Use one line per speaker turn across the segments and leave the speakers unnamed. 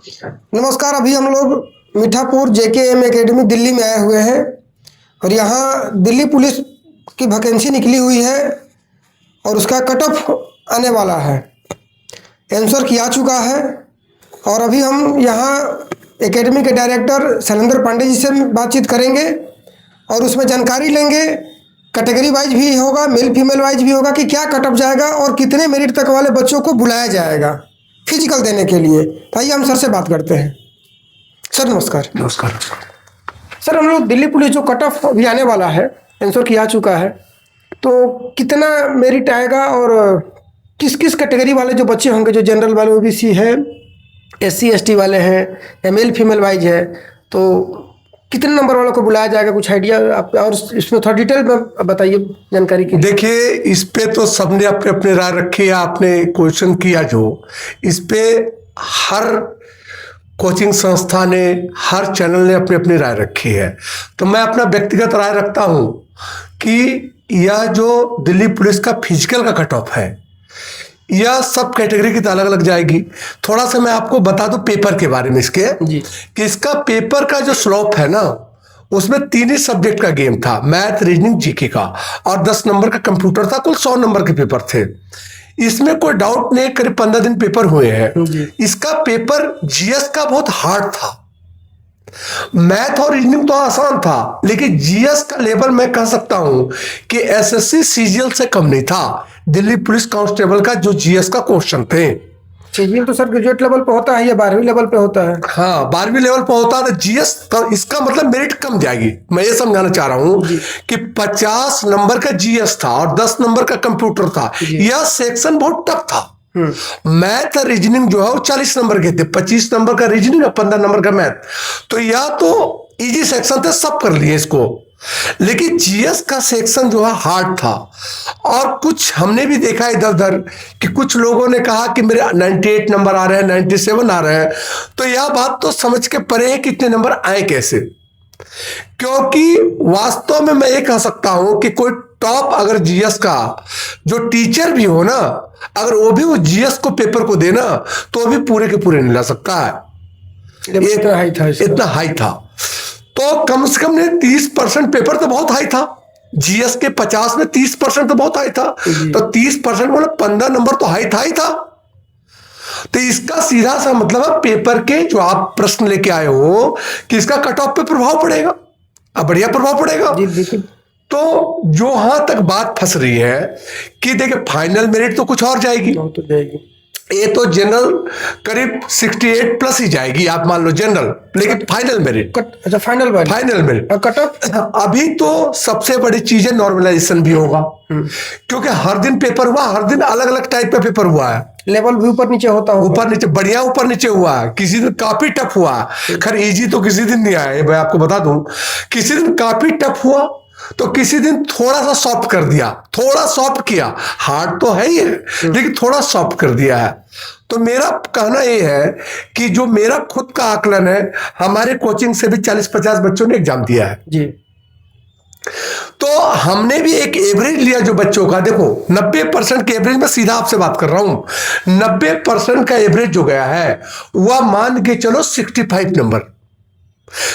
नमस्कार। अभी हम लोग मीठापुर JKM एकेडमी दिल्ली में आए हुए हैं और यहाँ दिल्ली पुलिस की वैकेंसी निकली हुई है और उसका कट ऑफ आने वाला है। आंसर किया चुका है और अभी हम यहाँ एकेडमी के डायरेक्टर शैलेंद्र पांडे जी से बातचीत करेंगे और उसमें जानकारी लेंगे। कैटेगरी वाइज भी होगा, मेल फीमेल वाइज भी होगा कि क्या कट ऑफ जाएगा और कितने मेरिट तक वाले बच्चों को बुलाया जाएगा फिजिकल देने के लिए। आइए हम सर से बात करते हैं। सर नमस्कार।
नमस्कार
सर, हम लोग दिल्ली पुलिस जो कट ऑफ अभी आने वाला है, आंसर किया चुका है, तो कितना मेरिट आएगा और किस किस कैटेगरी वाले जो बच्चे होंगे, जो जनरल वाले OBC है, SC ST वाले हैं, मेल फीमेल वाइज है, तो कितने नंबर वालों को बुलाया जाएगा? कुछ आइडिया आप और इसमें थोड़ा डिटेल में बताइए जानकारी की।
देखिए, इस पे तो सबने अपने अपने राय रखी है। आपने क्वेश्चन किया जो, इस पे हर कोचिंग संस्था ने, हर चैनल ने अपनी अपनी राय रखी है। तो मैं अपना व्यक्तिगत राय रखता हूं कि यह जो दिल्ली पुलिस का फिजिकल का कट ऑफ है, यह सब कैटेगरी की अलग अलग जाएगी। थोड़ा सा मैं आपको बता दूं पेपर के बारे में इसके
जी।
कि इसका पेपर का जो स्लोप है ना, उसमें 3 ही सब्जेक्ट का गेम था, मैथ, रीजनिंग, GK का, और 10 नंबर का कंप्यूटर था। कुल 100 नंबर के पेपर थे। इसमें कोई डाउट नहीं, करीब 15 दिन पेपर हुए हैं। इसका पेपर GS का बहुत हार्ड था। मैथ और रीजनिंग तो आसान था, लेकिन GS का लेवल मैं कह सकता हूं कि SSC CGL से कम नहीं था। दिल्ली पुलिस कांस्टेबल का जो GS का क्वेश्चन थे,
CGL तो सर ग्रेजुएट लेवल पे होता है या 12वीं लेवल पे होता है?
हाँ, 12वीं लेवल पे होता है। तो GS तो इसका मतलब मेरिट कम जाएगी। मैं ये समझाना चाह रहा हूं कि 50 नंबर का GS था और 10 नंबर का कंप्यूटर था। यह सेक्शन बहुत टफ था। मैथ और रीजनिंग जो है वो 40 नंबर के थे, 25 नंबर का रीजनिंग और 15 नंबर का मैथ। तो यह तो इजी सेक्शन थे, सब कर लिए इसको। लेकिन GS का सेक्शन जो है हार्ड था। और कुछ हमने भी देखा इधर उधर कि कुछ लोगों ने कहा कि मेरे 98 नंबर आ रहे हैं, 97 आ रहे हैं। तो यह बात तो समझ के परे है कि इतने नंबर आए कैसे। क्योंकि वास्तव में मैं ये कह सकता हूं कि कोई टॉप अगर GS का जो टीचर भी हो ना, अगर वो भी वो GS को पेपर को देना, तो भी पूरे के पूरे नहीं ला सकता है। इतना हाई था। तो कम से कम 30% पेपर तो बहुत हाई था। GS के 50 में 30% तो बहुत हाई था। तो 30% मतलब 15 नंबर तो हाई था ही था। तो इसका सीधा सा मतलब है पेपर के जो आप प्रश्न लेके आए हो कि इसका कट ऑफ पे प्रभाव पड़ेगा। अब बढ़िया प्रभाव पड़ेगा। तो जो यहां तक बात फंस रही है कि देखिए, फाइनल मेरिट तो कुछ और जाएगी। ये तो जनरल करीब 68 प्लस ही जाएगी, आप मान लो जनरल, लेकिन फाइनल मेरिट,
अच्छा फाइनल
मेरिट
कट ऑफ।
अभी तो सबसे बड़ी चीज है नॉर्मलाइजेशन भी होगा, क्योंकि हर दिन पेपर हुआ, हर दिन अलग अलग टाइप का पेपर हुआ है।
लेवल भी ऊपर नीचे होता है,
ऊपर नीचे, बढ़िया ऊपर नीचे हुआ है। किसी दिन काफी टफ हुआ, खैर इजी तो किसी दिन नहीं आया, मैं आपको बता दूं। किसी दिन काफी टफ हुआ तो किसी दिन थोड़ा सा सॉफ्ट कर दिया, थोड़ा सॉफ्ट किया। हार्ड तो है ही है, लेकिन थोड़ा सॉफ्ट कर दिया है। तो मेरा कहना यह है कि जो मेरा खुद का आकलन है, हमारे कोचिंग से भी 40-50 बच्चों ने एग्जाम दिया है
जी।
तो हमने भी एक एवरेज लिया जो बच्चों का। देखो 90% के एवरेज में, सीधा आपसे बात कर रहा हूं, 90% का एवरेज जो गया है वह मान के चलो 65 नंबर,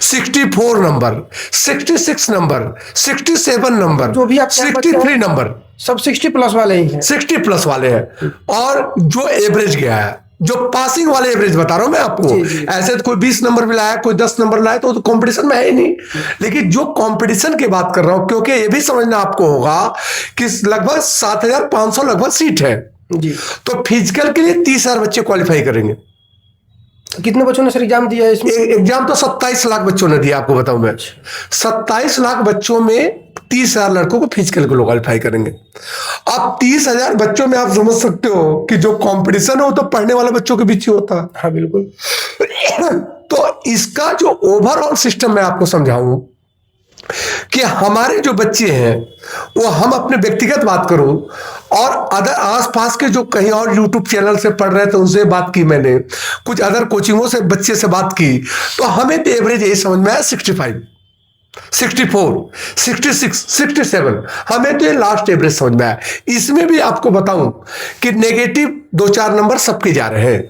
64 नंबर, 66 नंबर, 67 नंबर,
जो भी आप
63 नंबर,
सब 60 प्लस वाले ही हैं।
60 प्लस वाले हैं। और जो एवरेज गया है, जो पासिंग वाले एवरेज बता रहा हूं मैं आपको, ऐसे तो कोई 20 नंबर भी लाया, कोई 10 नंबर लाया, तो कंपटीशन में है ही नहीं। लेकिन जो कंपटीशन की बात कर रहा हूं, क्योंकि ये भी समझना आपको होगा कि लगभग 7500 लगभग सीट है
जी।
तो फिजिकल के लिए 30,000 बच्चे क्वालिफाई करेंगे।
कितने बच्चों ने सर एग्जाम दिया है इसमें?
एग्जाम तो 27 लाख बच्चों ने दिया, आपको बताऊं मैं। 27 लाख बच्चों में 30,000 लड़कों को फिजिकल को क्वालिफाई करेंगे। अब 30,000 बच्चों में आप समझ सकते हो कि जो कंपटीशन है वो तो पढ़ने वाले बच्चों के बीच ही होता है।
हाँ बिल्कुल।
तो इसका जो ओवरऑल सिस्टम मैं आपको समझाऊं कि हमारे जो बच्चे हैं वो, हम अपने व्यक्तिगत बात करूं और अदर आसपास के जो कहीं और यूट्यूब चैनल से पढ़ रहे थे उनसे बात की मैंने, कुछ अदर कोचिंगों से बच्चे से बात की, तो हमें तो एवरेज यही समझ में आया 65, 64, 66, 67, हमें तो ये लास्ट एवरेज समझ में आया। इसमें भी आपको बताऊं कि नेगेटिव 2-4 नंबर सबके जा रहे हैं।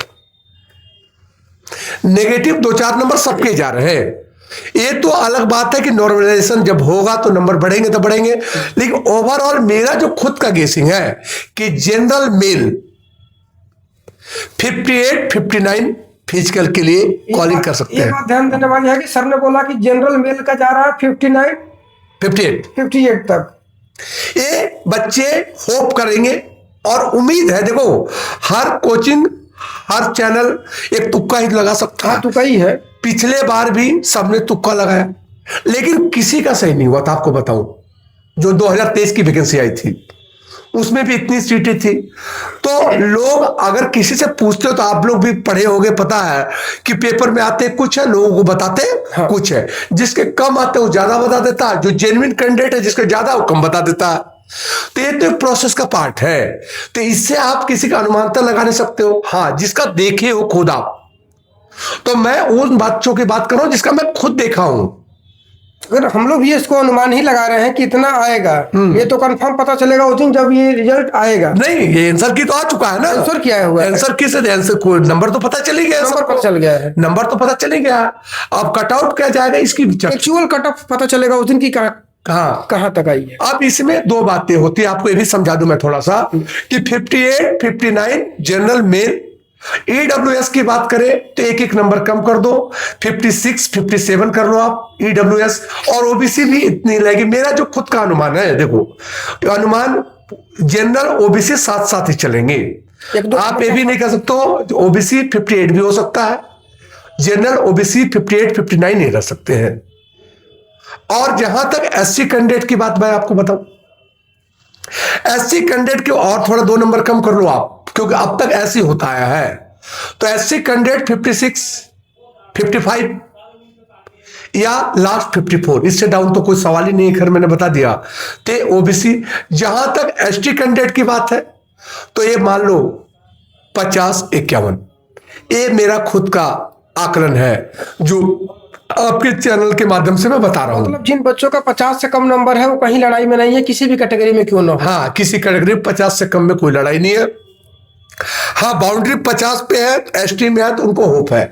नेगेटिव 2-4 नंबर सबके जा रहे हैं। ये तो अलग बात है कि नॉर्मलाइजेशन जब होगा तो नंबर बढ़ेंगे तो बढ़ेंगे, लेकिन ओवरऑल मेरा जो खुद का गेसिंग है कि जनरल मेल 58-59 फिजिकल के लिए कॉलिंग कर सकते
ये
हैं।
बात ध्यान देने वाली है कि सर ने बोला कि जनरल मेल का जा रहा है 59 58 तक।
ये बच्चे होप करेंगे और उम्मीद है, देखो हर कोचिंग हर चैनल एक तुक्का ही लगा सकता है।
तुक्का ही है।
पिछले बार भी सबने तुक्का लगाया, लेकिन किसी का सही नहीं हुआ था। आपको बताऊं, जो 2023 की वैकेंसी आई थी उसमें भी इतनी सीटें थी। तो लोग अगर किसी से पूछते हो तो आप लोग भी पढ़े होंगे, पता है कि पेपर में आते कुछ है, लोगों को बताते कुछ है। जिसके कम आते वो ज्यादा बता देता है, जो जेन्युइन कैंडिडेट है जिसके ज्यादा वो कम बता देता है। तो ये तो एक प्रोसेस का पार्ट है। तो इससे आप किसी का अनुमानता लगा नहीं सकते हो। हाँ, जिसका देखे हो खुद आप, तो मैं उन बच्चों की बात कर रहा हूं जिसका मैं खुद देखा हूं।
अगर हम लोग भी इसको अनुमान ही लगा रहे हैं कि इतना आएगा, ये तो कंफर्म पता चलेगा उस दिन जब ये रिजल्ट आएगा।
नहीं, ये आंसर की तो आ चुका है ना।
आंसर क्या हुआ है?
आंसर की से आंसर को नंबर तो पता चल ही गया।
नंबर पता चल गया है।
नंबर तो पता चल ही गया। अब कटआउट क्या जाएगा इसकी
एक्चुअल कट ऑफ पता चलेगा उस दिन की कहां तक आई है।
अब इसमें दो बातें होती है, आपको ये भी समझा दूं मैं थोड़ा सा कि 58-59 जनरल मेल। ईडब्ल्यूएस की बात करें तो एक एक नंबर कम कर दो, 56-57 कर लो आप ईडब्ल्यूएस। और ओबीसी भी इतनी लगेगी। मेरा जो खुद का अनुमान है, देखो अनुमान जनरल ओबीसी साथ साथ ही चलेंगे। आप ये भी नहीं कर सकते ओबीसी 58 भी हो सकता है, जनरल ओबीसी 58-59 नहीं रह सकते हैं। और जहां तक एससी कैंडिडेट की बात मैं आपको बताऊं, एससी कैंडिडेट के और थोड़ा 2 नंबर कम कर लो आप, क्योंकि अब तक ऐसे होता आया है। तो एससी कैंडिडेट 56, 55 या लास्ट 54, इससे डाउन तो कोई सवाल ही नहीं है, खैर मैंने बता दिया। तो ओबीसी। जहां तक एसटी कैंडिडेट की बात है तो ये मान लो 50-51। ये मेरा खुद का आकलन है जो आपके चैनल के माध्यम से मैं बता रहा हूं।
मतलब जिन बच्चों का 50 से कम नंबर है वो कहीं लड़ाई में नहीं है, किसी भी कैटेगरी में क्यों ना हो।
हाँ, किसी कैटेगरी में 50 से कम में कोई लड़ाई नहीं है। हाँ, बाउंड्री 50 पे है, एसटी में है तो उनको होप है,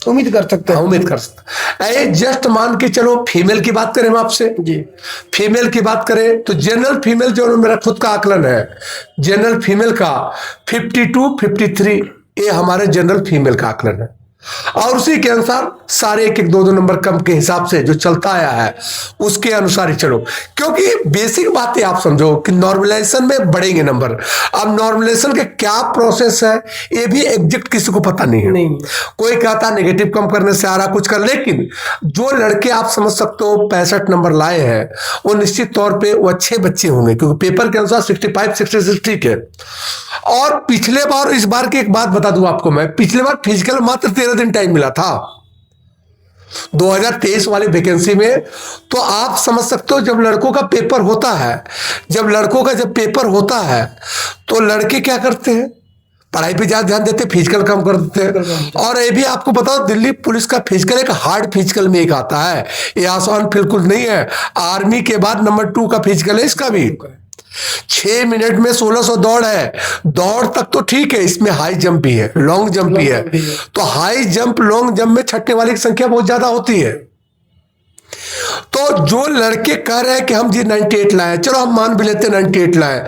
उम्मीद कर सकते हैं।
उम्मीद कर सकते हैं। जस्ट मान के चलो फीमेल की बात करें हम आपसे
जी,
फीमेल की बात करें तो जनरल फीमेल जो मेरा खुद का आकलन है, जनरल फीमेल का 52-53 ये हमारे जनरल फीमेल का आकलन है। और उसी के अनुसार सारे एक एक 2-2 नंबर कम के हिसाब से जो चलता आया है उसके अनुसार ही चलो। क्योंकि बेसिक बातें आप समझो कि नॉर्मलाइजेशन में बढ़ेंगे नंबर। अब नॉर्मलाइजेशन के क्या प्रोसेस है ये भी एग्जैक्ट किसी को पता नहीं है।
नहीं।
कोई कहता नेगेटिव कम करने से आ रहा कुछ कर, लेकिन जो लड़के आप समझ सकते हो 65 नंबर लाए हैं वो निश्चित तौर पे वो अच्छे बच्चे होंगे, क्योंकि पेपर के अनुसार 65-66 ठीक है। और पिछले बार इस बार की एक बात बता दूं आपको मैं, पिछले बार फिजिकल मात्र 13 दिन टाइम मिला था 2023 वाली वैकेंसी में। तो आप समझ सकते हो जब लड़कों का पेपर होता है, जब पेपर होता है तो लड़के क्या करते हैं, पढ़ाई पे ज्यादा ध्यान देते, फिजिकल कम कर देते हैं। और ये भी आपको बताओ दिल्ली पुलिस का फिजिकल एक हार्ड फिजिकल में एक आता है, ये आसान बिल्कुल नहीं है। आर्मी के बाद नंबर 2 का फिजिकल है इसका भी। 6 मिनट में 1600 दौड़ है। दौड़ तक तो ठीक है, इसमें हाई जंप भी है, लॉन्ग जंप भी है। तो हाई जंप लॉन्ग जंप में छटने वाले की संख्या बहुत ज्यादा होती है। तो जो लड़के कह रहे हैं कि हम जी 98 लाए, चलो हम मान भी लेते 98 लाए,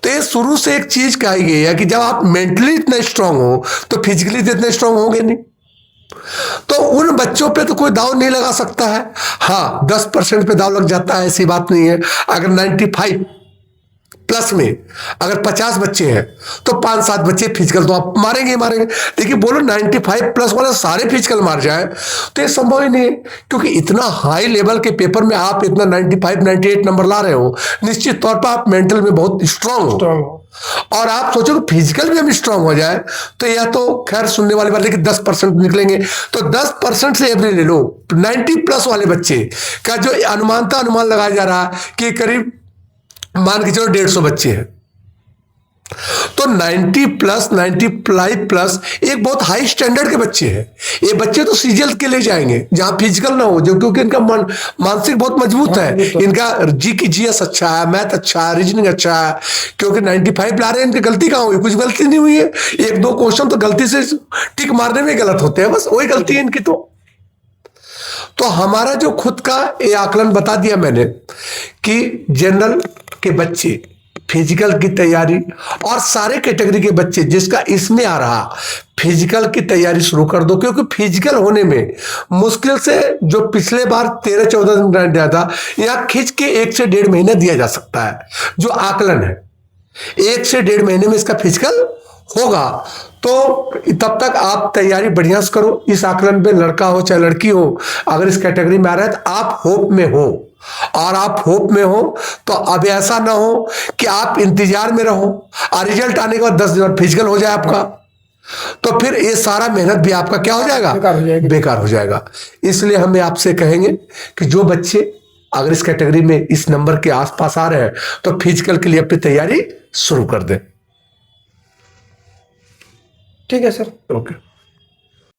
तो ये शुरू से एक चीज कही गई है कि जब आप मेंटली इतने स्ट्रांग हो तो फिजिकली तो इतने स्ट्रांग होंगे नहीं। तो उन बच्चों पे तो कोई दाव नहीं लगा सकता है। हाँ, 10% पे दाव लग जाता है, ऐसी बात नहीं है। अगर 95 प्लस में अगर 50 बच्चे हैं तो 5-7 बच्चे फिजिकल तो आप मारेंगे ही मारेंगे। लेकिन बोलो 95 प्लस वाले सारे फिजिकल मार जाए तो ये संभव ही नहीं है, क्योंकि इतना हाई लेवल के पेपर में आप इतना 95-98 नंबर ला रहे हो, निश्चित तौर पर आप मेंटल में बहुत स्ट्रांग हो। और आप सोचो कि फिजिकल भी हम स्ट्रांग हो जाए तो यह तो खैर सुनने वाली बात है कि 10% निकलेंगे। तो 10% से एवरेज ले लो, 90 प्लस वाले बच्चे का जो अनुमान लगाया जा रहा है कि करीब मान के चलो 150 बच्चे हैं, तो 90 प्लस 95 प्लस एक बहुत हाई स्टैंडर्ड के बच्चे हैं। ये बच्चे तो सीजीएल के ले जाएंगे जहां फिजिकल ना हो, जो क्योंकि इनका मानसिक बहुत मजबूत है, इनका जीएस अच्छा है, मैथ अच्छा है, रीजनिंग अच्छा है, क्योंकि 95 ला रहे हैं। इनकी गलती कहां हुई? कुछ गलती नहीं हुई है। एक दो क्वेश्चन तो गलती से टिक मारने में गलत होते हैं, बस वही गलती है इनकी। तो हमारा जो खुद का ये आकलन बता दिया मैंने कि जनरल के बच्चे फिजिकल की तैयारी और सारे कैटेगरी के बच्चे जिसका इसमें आ रहा फिजिकल की तैयारी शुरू कर दो, क्योंकि फिजिकल होने में मुश्किल से जो पिछले बार 13-14 दिन दिया था, यहां खींच के 1 से 1.5 महीने दिया जा सकता है। जो आकलन है 1 से 1.5 महीने में इसका फिजिकल होगा। तो तब तक आप तैयारी बढ़िया से करो। इस आकलन पे लड़का हो चाहे लड़की हो, अगर इस कैटेगरी में आ रहा है तो आप होप में हो, और आप होप में हो तो अब ऐसा ना हो कि आप इंतजार में रहो और रिजल्ट आने के बाद 10 दिन फिजिकल हो जाए आपका, तो फिर ये सारा मेहनत भी आपका क्या हो जाएगा? बेकार हो जाएगा। इसलिए हम आपसे कहेंगे कि जो बच्चे अगर इस कैटेगरी में इस नंबर के आसपास आ रहे हैं तो फिजिकल के लिए अपनी तैयारी शुरू कर दें।
ठीक है सर।
ओके।